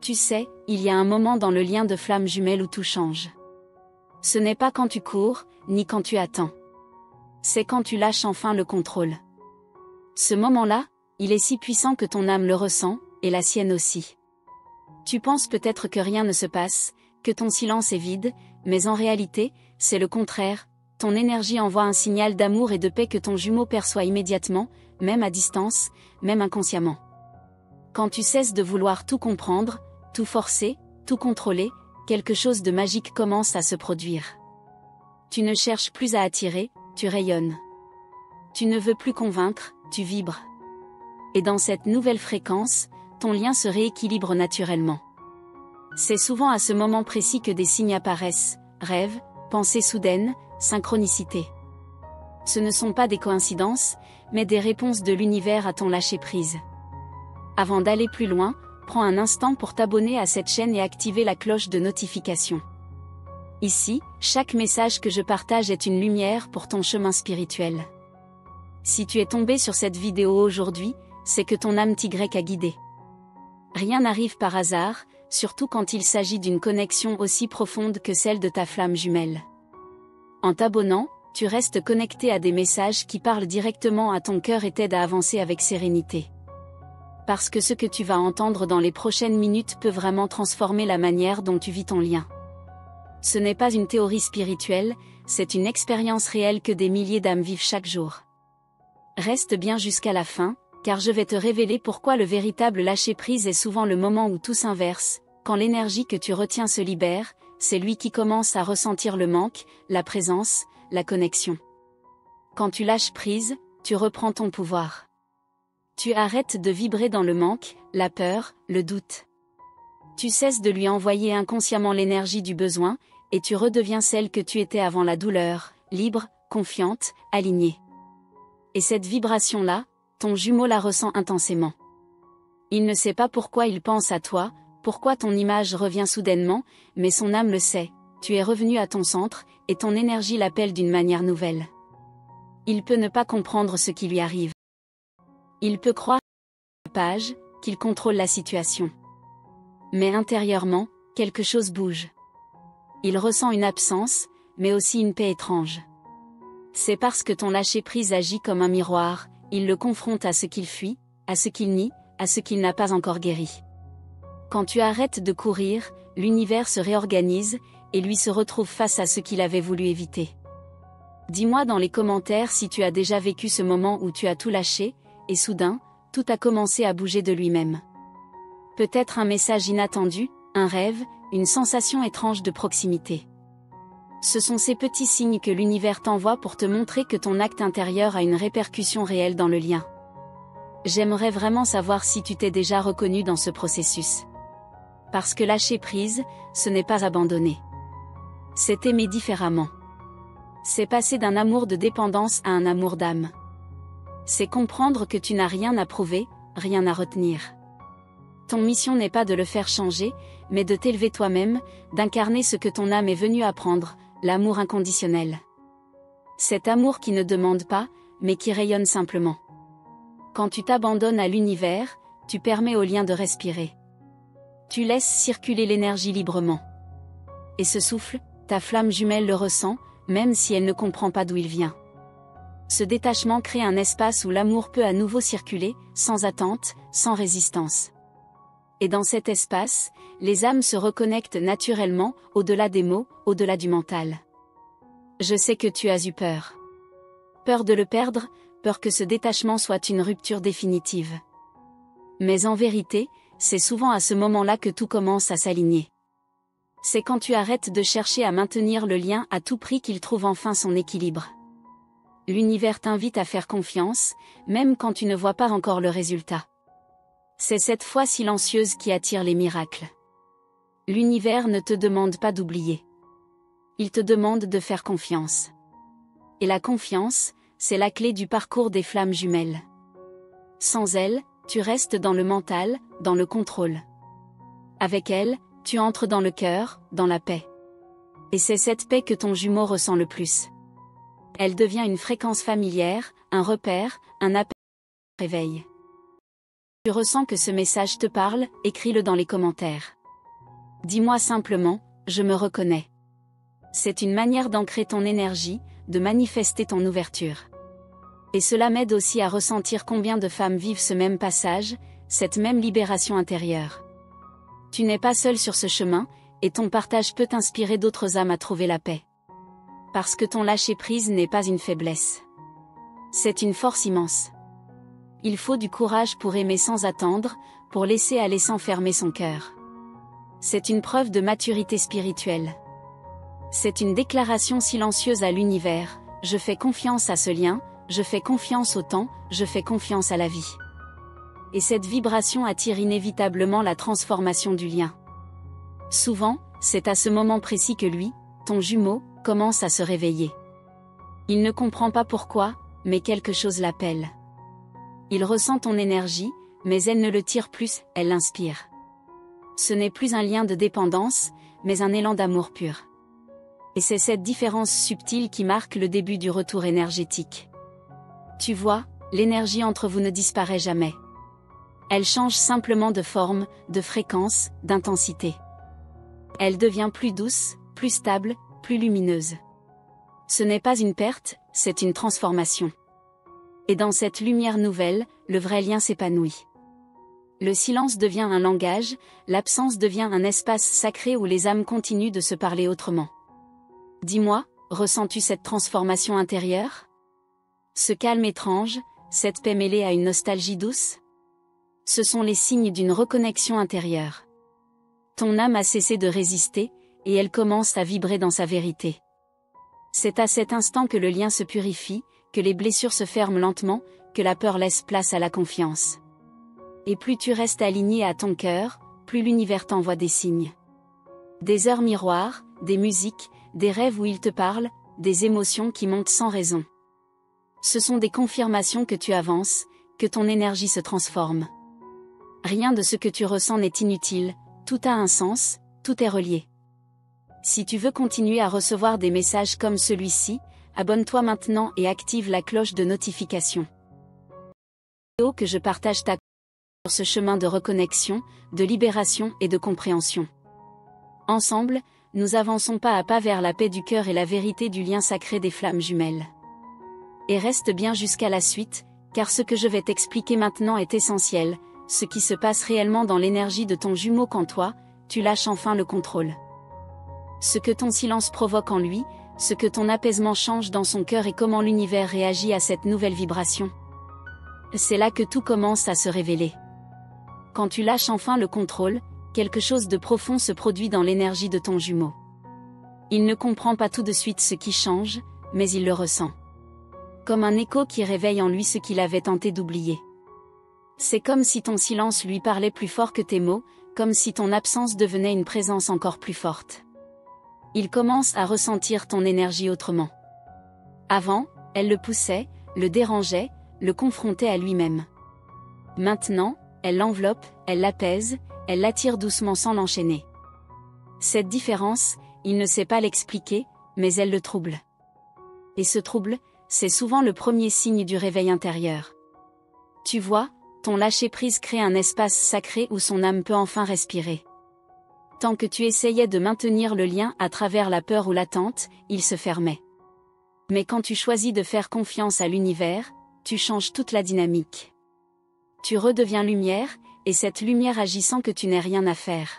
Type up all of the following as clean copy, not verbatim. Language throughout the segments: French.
Tu sais, il y a un moment dans le lien de flamme jumelle où tout change. Ce n'est pas quand tu cours, ni quand tu attends. C'est quand tu lâches enfin le contrôle. Ce moment-là, il est si puissant que ton âme le ressent, et la sienne aussi. Tu penses peut-être que rien ne se passe, que ton silence est vide, mais en réalité, c'est le contraire. Ton énergie envoie un signal d'amour et de paix que ton jumeau perçoit immédiatement, même à distance, même inconsciemment. Quand tu cesses de vouloir tout comprendre, tout forcer, tout contrôler, quelque chose de magique commence à se produire. Tu ne cherches plus à attirer, tu rayonnes. Tu ne veux plus convaincre, tu vibres. Et dans cette nouvelle fréquence, ton lien se rééquilibre naturellement. C'est souvent à ce moment précis que des signes apparaissent, rêves, pensées soudaines, synchronicité. Ce ne sont pas des coïncidences, mais des réponses de l'univers à ton lâcher-prise. Avant d'aller plus loin, prends un instant pour t'abonner à cette chaîne et activer la cloche de notification. Ici, chaque message que je partage est une lumière pour ton chemin spirituel. Si tu es tombé sur cette vidéo aujourd'hui, c'est que ton âme Y a guidé. Rien n'arrive par hasard, surtout quand il s'agit d'une connexion aussi profonde que celle de ta flamme jumelle. En t'abonnant, tu restes connecté à des messages qui parlent directement à ton cœur et t'aident à avancer avec sérénité. Parce que ce que tu vas entendre dans les prochaines minutes peut vraiment transformer la manière dont tu vis ton lien. Ce n'est pas une théorie spirituelle, c'est une expérience réelle que des milliers d'âmes vivent chaque jour. Reste bien jusqu'à la fin, car je vais te révéler pourquoi le véritable lâcher-prise est souvent le moment où tout s'inverse. Quand l'énergie que tu retiens se libère, c'est lui qui commence à ressentir le manque, la présence, la connexion. Quand tu lâches prise, tu reprends ton pouvoir. Tu arrêtes de vibrer dans le manque, la peur, le doute. Tu cesses de lui envoyer inconsciemment l'énergie du besoin, et tu redeviens celle que tu étais avant la douleur, libre, confiante, alignée. Et cette vibration-là, ton jumeau la ressent intensément. Il ne sait pas pourquoi il pense à toi, pourquoi ton image revient soudainement, mais son âme le sait, tu es revenu à ton centre, et ton énergie l'appelle d'une manière nouvelle. Il peut ne pas comprendre ce qui lui arrive. Il peut croire qu'il contrôle la situation. Mais intérieurement, quelque chose bouge. Il ressent une absence, mais aussi une paix étrange. C'est parce que ton lâcher-prise agit comme un miroir, il le confronte à ce qu'il fuit, à ce qu'il nie, à ce qu'il n'a pas encore guéri. Quand tu arrêtes de courir, l'univers se réorganise, et lui se retrouve face à ce qu'il avait voulu éviter. Dis-moi dans les commentaires si tu as déjà vécu ce moment où tu as tout lâché, et soudain, tout a commencé à bouger de lui-même. Peut-être un message inattendu, un rêve, une sensation étrange de proximité. Ce sont ces petits signes que l'univers t'envoie pour te montrer que ton acte intérieur a une répercussion réelle dans le lien. J'aimerais vraiment savoir si tu t'es déjà reconnu dans ce processus. Parce que lâcher prise, ce n'est pas abandonner. C'est aimer différemment. C'est passer d'un amour de dépendance à un amour d'âme. C'est comprendre que tu n'as rien à prouver, rien à retenir. Ton mission n'est pas de le faire changer, mais de t'élever toi-même, d'incarner ce que ton âme est venue apprendre, l'amour inconditionnel. Cet amour qui ne demande pas, mais qui rayonne simplement. Quand tu t'abandonnes à l'univers, tu permets au lien de respirer. Tu laisses circuler l'énergie librement. Et ce souffle, ta flamme jumelle le ressent, même si elle ne comprend pas d'où il vient. Ce détachement crée un espace où l'amour peut à nouveau circuler, sans attente, sans résistance. Et dans cet espace, les âmes se reconnectent naturellement, au-delà des mots, au-delà du mental. Je sais que tu as eu peur. Peur de le perdre, peur que ce détachement soit une rupture définitive. Mais en vérité, c'est souvent à ce moment-là que tout commence à s'aligner. C'est quand tu arrêtes de chercher à maintenir le lien à tout prix qu'il trouve enfin son équilibre. L'univers t'invite à faire confiance, même quand tu ne vois pas encore le résultat. C'est cette foi silencieuse qui attire les miracles. L'univers ne te demande pas d'oublier. Il te demande de faire confiance. Et la confiance, c'est la clé du parcours des flammes jumelles. Sans elle, tu restes dans le mental, dans le contrôle. Avec elle, tu entres dans le cœur, dans la paix. Et c'est cette paix que ton jumeau ressent le plus. Elle devient une fréquence familière, un repère, un appel au réveil. Tu ressens que ce message te parle, écris-le dans les commentaires. Dis-moi simplement, je me reconnais. C'est une manière d'ancrer ton énergie, de manifester ton ouverture. Et cela m'aide aussi à ressentir combien de femmes vivent ce même passage, cette même libération intérieure. Tu n'es pas seul sur ce chemin, et ton partage peut inspirer d'autres âmes à trouver la paix. Parce que ton lâcher-prise n'est pas une faiblesse. C'est une force immense. Il faut du courage pour aimer sans attendre, pour laisser aller sans fermer son cœur. C'est une preuve de maturité spirituelle. C'est une déclaration silencieuse à l'univers, je fais confiance à ce lien, je fais confiance au temps, je fais confiance à la vie. Et cette vibration attire inévitablement la transformation du lien. Souvent, c'est à ce moment précis que lui, ton jumeau, commence à se réveiller. Il ne comprend pas pourquoi, mais quelque chose l'appelle. Il ressent ton énergie, mais elle ne le tire plus, elle l'inspire. Ce n'est plus un lien de dépendance, mais un élan d'amour pur. Et c'est cette différence subtile qui marque le début du retour énergétique. Tu vois, l'énergie entre vous ne disparaît jamais. Elle change simplement de forme, de fréquence, d'intensité. Elle devient plus douce, plus stable, plus lumineuse. Ce n'est pas une perte, c'est une transformation. Et dans cette lumière nouvelle, le vrai lien s'épanouit. Le silence devient un langage, l'absence devient un espace sacré où les âmes continuent de se parler autrement. Dis-moi, ressens-tu cette transformation intérieure? Ce calme étrange, cette paix mêlée à une nostalgie douce? Ce sont les signes d'une reconnexion intérieure. Ton âme a cessé de résister, et elle commence à vibrer dans sa vérité. C'est à cet instant que le lien se purifie, que les blessures se ferment lentement, que la peur laisse place à la confiance. Et plus tu restes aligné à ton cœur, plus l'univers t'envoie des signes. Des heures miroirs, des musiques, des rêves où il te parle, des émotions qui montent sans raison. Ce sont des confirmations que tu avances, que ton énergie se transforme. Rien de ce que tu ressens n'est inutile, tout a un sens, tout est relié. Si tu veux continuer à recevoir des messages comme celui-ci, abonne-toi maintenant et active la cloche de notification. Que je partage ta sur ce chemin de reconnexion, de libération et de compréhension. Ensemble, nous avançons pas à pas vers la paix du cœur et la vérité du lien sacré des flammes jumelles. Et reste bien jusqu'à la suite, car ce que je vais t'expliquer maintenant est essentiel, ce qui se passe réellement dans l'énergie de ton jumeau quand toi, tu lâches enfin le contrôle. Ce que ton silence provoque en lui, ce que ton apaisement change dans son cœur et comment l'univers réagit à cette nouvelle vibration. C'est là que tout commence à se révéler. Quand tu lâches enfin le contrôle, quelque chose de profond se produit dans l'énergie de ton jumeau. Il ne comprend pas tout de suite ce qui change, mais il le ressent. Comme un écho qui réveille en lui ce qu'il avait tenté d'oublier. C'est comme si ton silence lui parlait plus fort que tes mots, comme si ton absence devenait une présence encore plus forte. Il commence à ressentir ton énergie autrement. Avant, elle le poussait, le dérangeait, le confrontait à lui-même. Maintenant, elle l'enveloppe, elle l'apaise, elle l'attire doucement sans l'enchaîner. Cette différence, il ne sait pas l'expliquer, mais elle le trouble. Et ce trouble, c'est souvent le premier signe du réveil intérieur. Tu vois, ton lâcher-prise crée un espace sacré où son âme peut enfin respirer. Tant que tu essayais de maintenir le lien à travers la peur ou l'attente, il se fermait. Mais quand tu choisis de faire confiance à l'univers, tu changes toute la dynamique. Tu redeviens lumière, et cette lumière agit sans que tu n'aies rien à faire.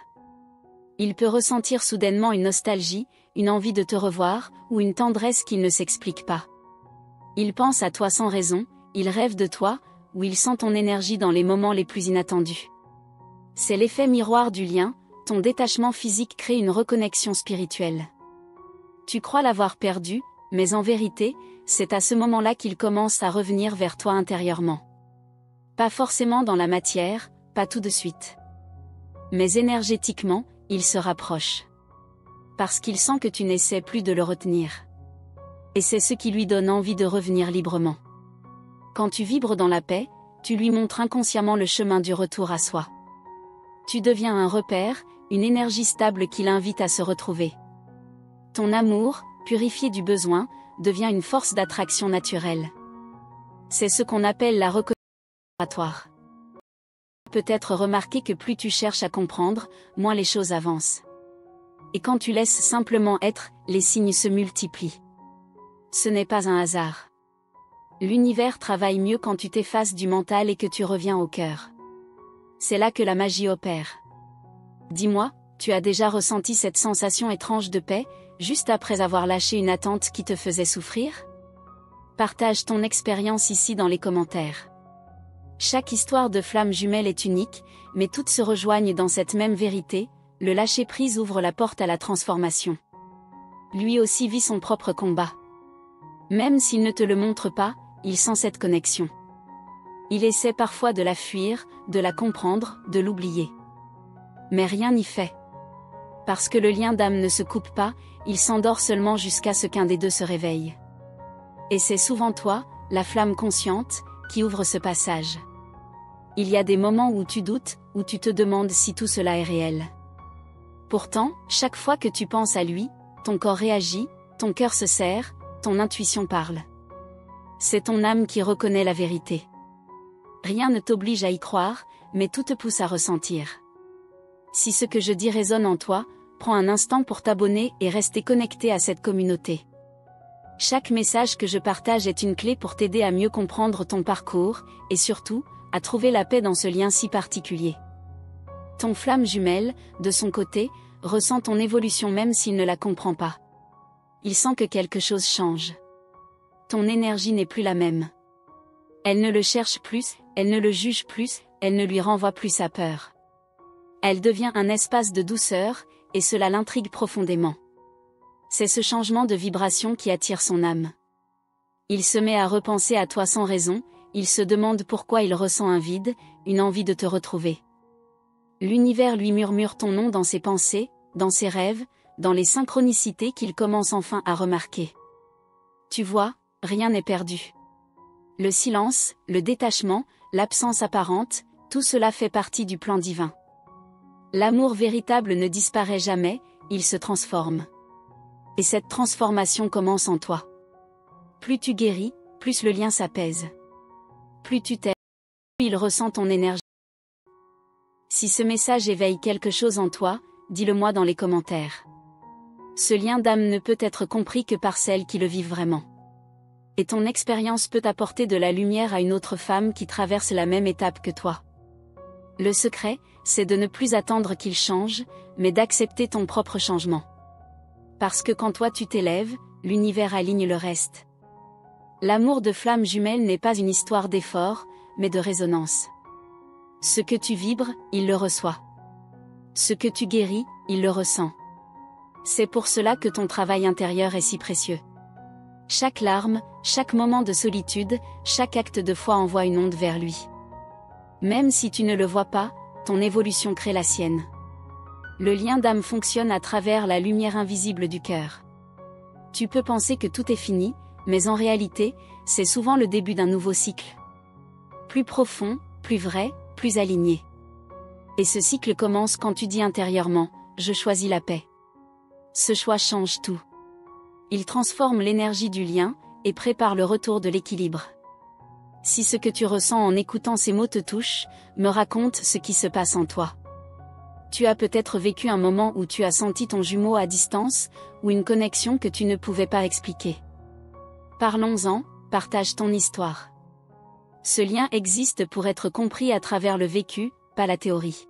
Il peut ressentir soudainement une nostalgie, une envie de te revoir, ou une tendresse qu'il ne s'explique pas. Il pense à toi sans raison, il rêve de toi, ou il sent ton énergie dans les moments les plus inattendus. C'est l'effet miroir du lien, ton détachement physique crée une reconnexion spirituelle. Tu crois l'avoir perdu, mais en vérité, c'est à ce moment-là qu'il commence à revenir vers toi intérieurement. Pas forcément dans la matière, pas tout de suite. Mais énergétiquement, il se rapproche. Parce qu'il sent que tu n'essaies plus de le retenir. Et c'est ce qui lui donne envie de revenir librement. Quand tu vibres dans la paix, tu lui montres inconsciemment le chemin du retour à soi. Tu deviens un repère, une énergie stable qui l'invite à se retrouver. Ton amour, purifié du besoin, devient une force d'attraction naturelle. C'est ce qu'on appelle la reconnaissance vibratoire. peut-être remarqué que plus tu cherches à comprendre, moins les choses avancent. Et quand tu laisses simplement être, les signes se multiplient. Ce n'est pas un hasard. L'univers travaille mieux quand tu t'effaces du mental et que tu reviens au cœur. C'est là que la magie opère. Dis-moi, tu as déjà ressenti cette sensation étrange de paix, juste après avoir lâché une attente qui te faisait souffrir? Partage ton expérience ici dans les commentaires. Chaque histoire de flamme jumelle est unique, mais toutes se rejoignent dans cette même vérité, le lâcher-prise ouvre la porte à la transformation. Lui aussi vit son propre combat. Même s'il ne te le montre pas, il sent cette connexion. Il essaie parfois de la fuir, de la comprendre, de l'oublier. Mais rien n'y fait. Parce que le lien d'âme ne se coupe pas, il s'endort seulement jusqu'à ce qu'un des deux se réveille. Et c'est souvent toi, la flamme consciente, qui ouvre ce passage. Il y a des moments où tu doutes, où tu te demandes si tout cela est réel. Pourtant, chaque fois que tu penses à lui, ton corps réagit, ton cœur se serre, ton intuition parle. C'est ton âme qui reconnaît la vérité. Rien ne t'oblige à y croire, mais tout te pousse à ressentir. Si ce que je dis résonne en toi, prends un instant pour t'abonner et rester connecté à cette communauté. Chaque message que je partage est une clé pour t'aider à mieux comprendre ton parcours, et surtout, à trouver la paix dans ce lien si particulier. Ton flamme jumelle, de son côté, ressent ton évolution même s'il ne la comprend pas. Il sent que quelque chose change. Ton énergie n'est plus la même. Elle ne le cherche plus, elle ne le juge plus, elle ne lui renvoie plus sa peur. Elle devient un espace de douceur, et cela l'intrigue profondément. C'est ce changement de vibration qui attire son âme. Il se met à repenser à toi sans raison, il se demande pourquoi il ressent un vide, une envie de te retrouver. L'univers lui murmure ton nom dans ses pensées, dans ses rêves, dans les synchronicités qu'il commence enfin à remarquer. Tu vois, rien n'est perdu. Le silence, le détachement, l'absence apparente, tout cela fait partie du plan divin. L'amour véritable ne disparaît jamais, il se transforme. Et cette transformation commence en toi. Plus tu guéris, plus le lien s'apaise. Plus tu t'aimes, plus il ressent ton énergie. Si ce message éveille quelque chose en toi, dis-le-moi dans les commentaires. Ce lien d'âme ne peut être compris que par celles qui le vivent vraiment. Et ton expérience peut apporter de la lumière à une autre femme qui traverse la même étape que toi. Le secret, c'est de ne plus attendre qu'il change, mais d'accepter ton propre changement. Parce que quand toi tu t'élèves, l'univers aligne le reste. L'amour de flamme jumelle n'est pas une histoire d'effort, mais de résonance. Ce que tu vibres, il le reçoit. Ce que tu guéris, il le ressent. C'est pour cela que ton travail intérieur est si précieux. Chaque larme, chaque moment de solitude, chaque acte de foi envoie une onde vers lui. Même si tu ne le vois pas, ton évolution crée la sienne. Le lien d'âme fonctionne à travers la lumière invisible du cœur. Tu peux penser que tout est fini, mais en réalité, c'est souvent le début d'un nouveau cycle. Plus profond, plus vrai, plus aligné. Et ce cycle commence quand tu dis intérieurement « Je choisis la paix ». Ce choix change tout. Il transforme l'énergie du lien, et prépare le retour de l'équilibre. Si ce que tu ressens en écoutant ces mots te touche, me raconte ce qui se passe en toi. Tu as peut-être vécu un moment où tu as senti ton jumeau à distance, ou une connexion que tu ne pouvais pas expliquer. Parlons-en, partage ton histoire. Ce lien existe pour être compris à travers le vécu, pas la théorie.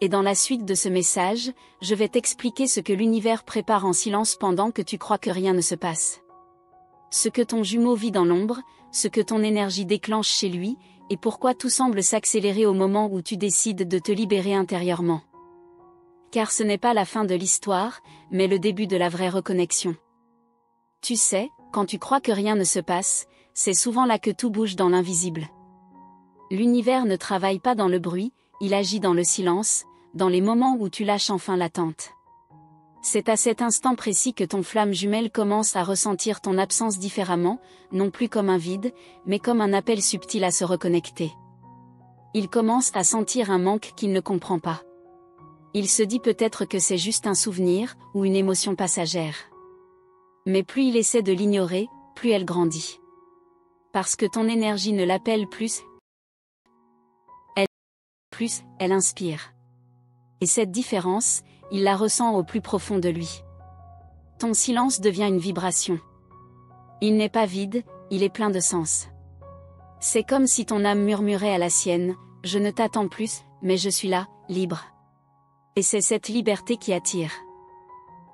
Et dans la suite de ce message, je vais t'expliquer ce que l'univers prépare en silence pendant que tu crois que rien ne se passe. Ce que ton jumeau vit dans l'ombre, ce que ton énergie déclenche chez lui, et pourquoi tout semble s'accélérer au moment où tu décides de te libérer intérieurement. Car ce n'est pas la fin de l'histoire, mais le début de la vraie reconnexion. Tu sais, quand tu crois que rien ne se passe, c'est souvent là que tout bouge dans l'invisible. L'univers ne travaille pas dans le bruit, il agit dans le silence, dans les moments où tu lâches enfin l'attente. C'est à cet instant précis que ton flamme jumelle commence à ressentir ton absence différemment, non plus comme un vide, mais comme un appel subtil à se reconnecter. Il commence à sentir un manque qu'il ne comprend pas. Il se dit peut-être que c'est juste un souvenir, ou une émotion passagère. Mais plus il essaie de l'ignorer, plus elle grandit. Parce que ton énergie ne l'appelle plus, plus, elle inspire. Et cette différence, il la ressent au plus profond de lui. Ton silence devient une vibration. Il n'est pas vide, il est plein de sens. C'est comme si ton âme murmurait à la sienne, « Je ne t'attends plus, mais je suis là, libre. » Et c'est cette liberté qui attire.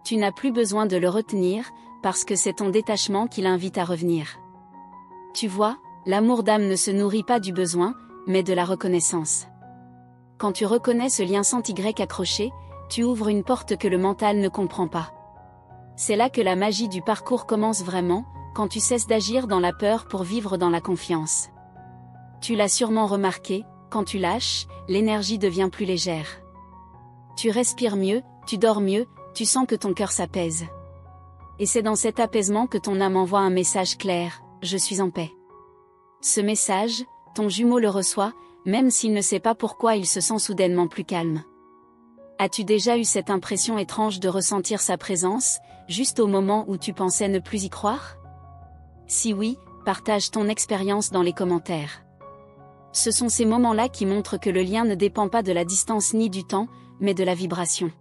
Tu n'as plus besoin de le retenir, parce que c'est ton détachement qui l'invite à revenir. Tu vois, l'amour d'âme ne se nourrit pas du besoin, mais de la reconnaissance. Quand tu reconnais ce lien sans Y accroché, tu ouvres une porte que le mental ne comprend pas. C'est là que la magie du parcours commence vraiment, quand tu cesses d'agir dans la peur pour vivre dans la confiance. Tu l'as sûrement remarqué, quand tu lâches, l'énergie devient plus légère. Tu respires mieux, tu dors mieux, tu sens que ton cœur s'apaise. Et c'est dans cet apaisement que ton âme envoie un message clair, « Je suis en paix ». Ce message, ton jumeau le reçoit, même s'il ne sait pas pourquoi il se sent soudainement plus calme. As-tu déjà eu cette impression étrange de ressentir sa présence, juste au moment où tu pensais ne plus y croire? Si oui, partage ton expérience dans les commentaires. Ce sont ces moments-là qui montrent que le lien ne dépend pas de la distance ni du temps, mais de la vibration.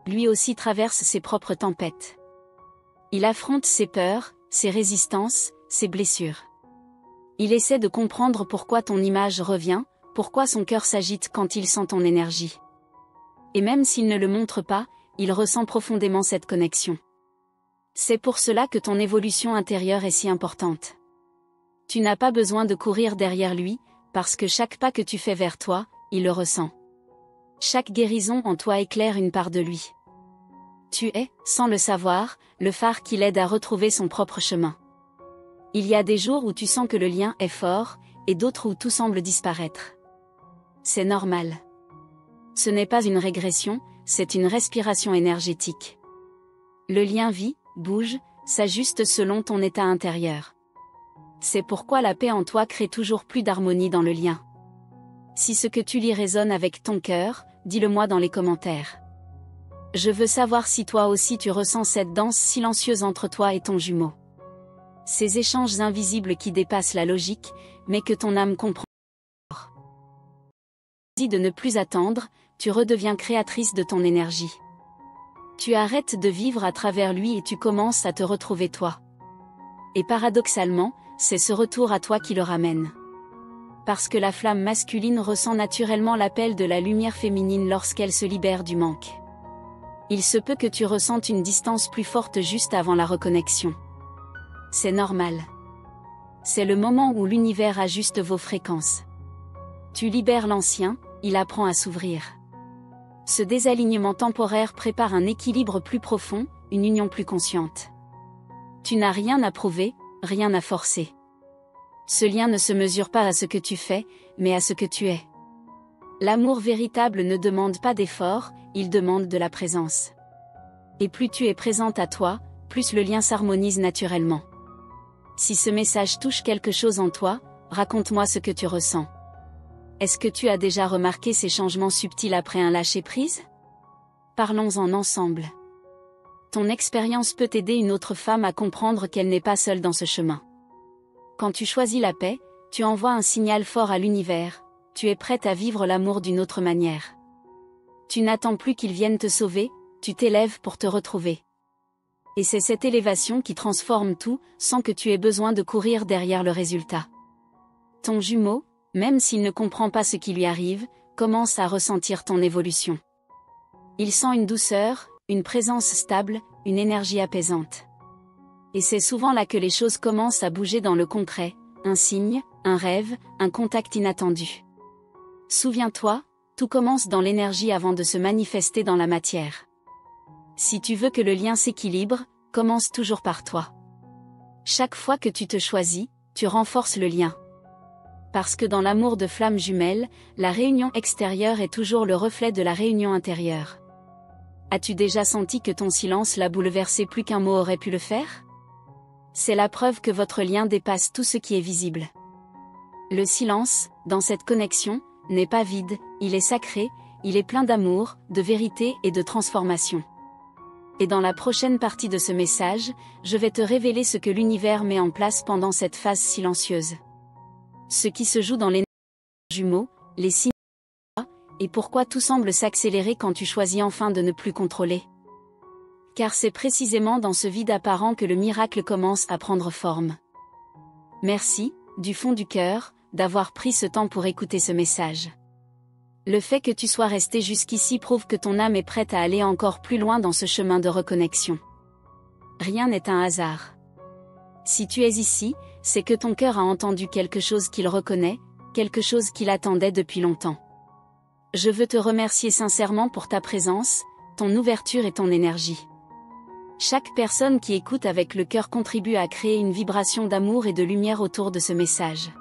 Lui aussi traverse ses propres tempêtes. Il affronte ses peurs, ses résistances, ses blessures. Il essaie de comprendre pourquoi ton image revient, pourquoi son cœur s'agite quand il sent ton énergie. Et même s'il ne le montre pas, il ressent profondément cette connexion. C'est pour cela que ton évolution intérieure est si importante. Tu n'as pas besoin de courir derrière lui, parce que chaque pas que tu fais vers toi, il le ressent. Chaque guérison en toi éclaire une part de lui. Tu es, sans le savoir, le phare qui l'aide à retrouver son propre chemin. Il y a des jours où tu sens que le lien est fort, et d'autres où tout semble disparaître. C'est normal. Ce n'est pas une régression, c'est une respiration énergétique. Le lien vit, bouge, s'ajuste selon ton état intérieur. C'est pourquoi la paix en toi crée toujours plus d'harmonie dans le lien. Si ce que tu lis résonne avec ton cœur, dis-le-moi dans les commentaires. Je veux savoir si toi aussi tu ressens cette danse silencieuse entre toi et ton jumeau. Ces échanges invisibles qui dépassent la logique, mais que ton âme comprend. Dis de ne plus attendre, tu redeviens créatrice de ton énergie. Tu arrêtes de vivre à travers lui et tu commences à te retrouver toi. Et paradoxalement, c'est ce retour à toi qui le ramène. Parce que la flamme masculine ressent naturellement l'appel de la lumière féminine lorsqu'elle se libère du manque. Il se peut que tu ressentes une distance plus forte juste avant la reconnexion. C'est normal. C'est le moment où l'univers ajuste vos fréquences. Tu libères l'ancien, il apprend à s'ouvrir. Ce désalignement temporaire prépare un équilibre plus profond, une union plus consciente. Tu n'as rien à prouver, rien à forcer. Ce lien ne se mesure pas à ce que tu fais, mais à ce que tu es. L'amour véritable ne demande pas d'effort, il demande de la présence. Et plus tu es présente à toi, plus le lien s'harmonise naturellement. Si ce message touche quelque chose en toi, raconte-moi ce que tu ressens. Est-ce que tu as déjà remarqué ces changements subtils après un lâcher-prise? Parlons-en ensemble. Ton expérience peut aider une autre femme à comprendre qu'elle n'est pas seule dans ce chemin. Quand tu choisis la paix, tu envoies un signal fort à l'univers, tu es prête à vivre l'amour d'une autre manière. Tu n'attends plus qu'il vienne te sauver, tu t'élèves pour te retrouver. Et c'est cette élévation qui transforme tout, sans que tu aies besoin de courir derrière le résultat. Ton jumeau, même s'il ne comprend pas ce qui lui arrive, commence à ressentir ton évolution. Il sent une douceur, une présence stable, une énergie apaisante. Et c'est souvent là que les choses commencent à bouger dans le concret, un signe, un rêve, un contact inattendu. Souviens-toi, tout commence dans l'énergie avant de se manifester dans la matière. Si tu veux que le lien s'équilibre, commence toujours par toi. Chaque fois que tu te choisis, tu renforces le lien. Parce que dans l'amour de flamme jumelle, la réunion extérieure est toujours le reflet de la réunion intérieure. As-tu déjà senti que ton silence l'a bouleversé plus qu'un mot aurait pu le faire? C'est la preuve que votre lien dépasse tout ce qui est visible. Le silence, dans cette connexion, n'est pas vide, il est sacré, il est plein d'amour, de vérité et de transformation. Et dans la prochaine partie de ce message, je vais te révéler ce que l'univers met en place pendant cette phase silencieuse. Ce qui se joue dans les jumeaux, les signes, et pourquoi tout semble s'accélérer quand tu choisis enfin de ne plus contrôler. Car c'est précisément dans ce vide apparent que le miracle commence à prendre forme. Merci, du fond du cœur, d'avoir pris ce temps pour écouter ce message. Le fait que tu sois resté jusqu'ici prouve que ton âme est prête à aller encore plus loin dans ce chemin de reconnexion. Rien n'est un hasard. Si tu es ici, c'est que ton cœur a entendu quelque chose qu'il reconnaît, quelque chose qu'il attendait depuis longtemps. Je veux te remercier sincèrement pour ta présence, ton ouverture et ton énergie. Chaque personne qui écoute avec le cœur contribue à créer une vibration d'amour et de lumière autour de ce message.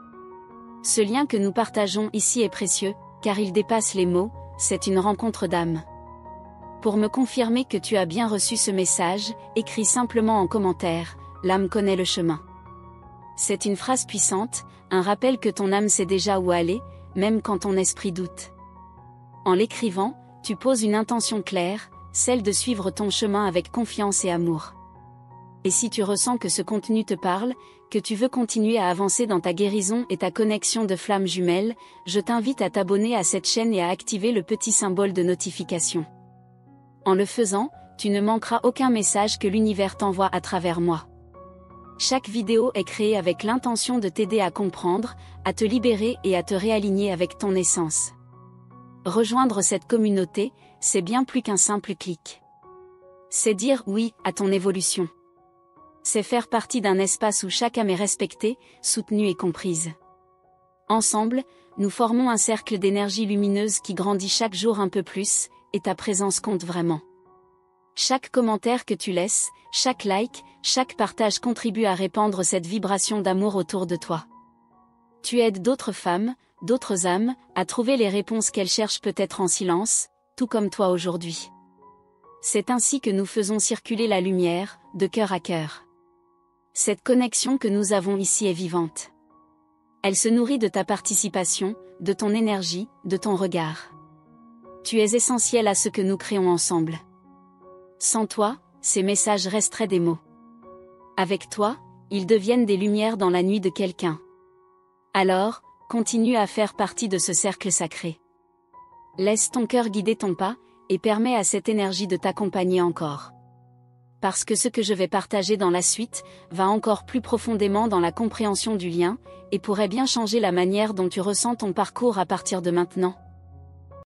Ce lien que nous partageons ici est précieux, car il dépasse les mots, c'est une rencontre d'âme. Pour me confirmer que tu as bien reçu ce message, écris simplement en commentaire, l'âme connaît le chemin. C'est une phrase puissante, un rappel que ton âme sait déjà où aller, même quand ton esprit doute. En l'écrivant, tu poses une intention claire, celle de suivre ton chemin avec confiance et amour. Et si tu ressens que ce contenu te parle, que tu veux continuer à avancer dans ta guérison et ta connexion de flamme jumelle, je t'invite à t'abonner à cette chaîne et à activer le petit symbole de notification. En le faisant, tu ne manqueras aucun message que l'univers t'envoie à travers moi. Chaque vidéo est créée avec l'intention de t'aider à comprendre, à te libérer et à te réaligner avec ton essence. Rejoindre cette communauté, c'est bien plus qu'un simple clic. C'est dire oui à ton évolution. C'est faire partie d'un espace où chaque âme est respectée, soutenue et comprise. Ensemble, nous formons un cercle d'énergie lumineuse qui grandit chaque jour un peu plus, et ta présence compte vraiment. Chaque commentaire que tu laisses, chaque like, chaque partage contribue à répandre cette vibration d'amour autour de toi. Tu aides d'autres femmes, d'autres âmes, à trouver les réponses qu'elles cherchent peut-être en silence, tout comme toi aujourd'hui. C'est ainsi que nous faisons circuler la lumière, de cœur à cœur. Cette connexion que nous avons ici est vivante. Elle se nourrit de ta participation, de ton énergie, de ton regard. Tu es essentiel à ce que nous créons ensemble. Sans toi, ces messages resteraient des mots. Avec toi, ils deviennent des lumières dans la nuit de quelqu'un. Alors, continue à faire partie de ce cercle sacré. Laisse ton cœur guider ton pas, et permets à cette énergie de t'accompagner encore. Parce que ce que je vais partager dans la suite, va encore plus profondément dans la compréhension du lien, et pourrait bien changer la manière dont tu ressens ton parcours à partir de maintenant.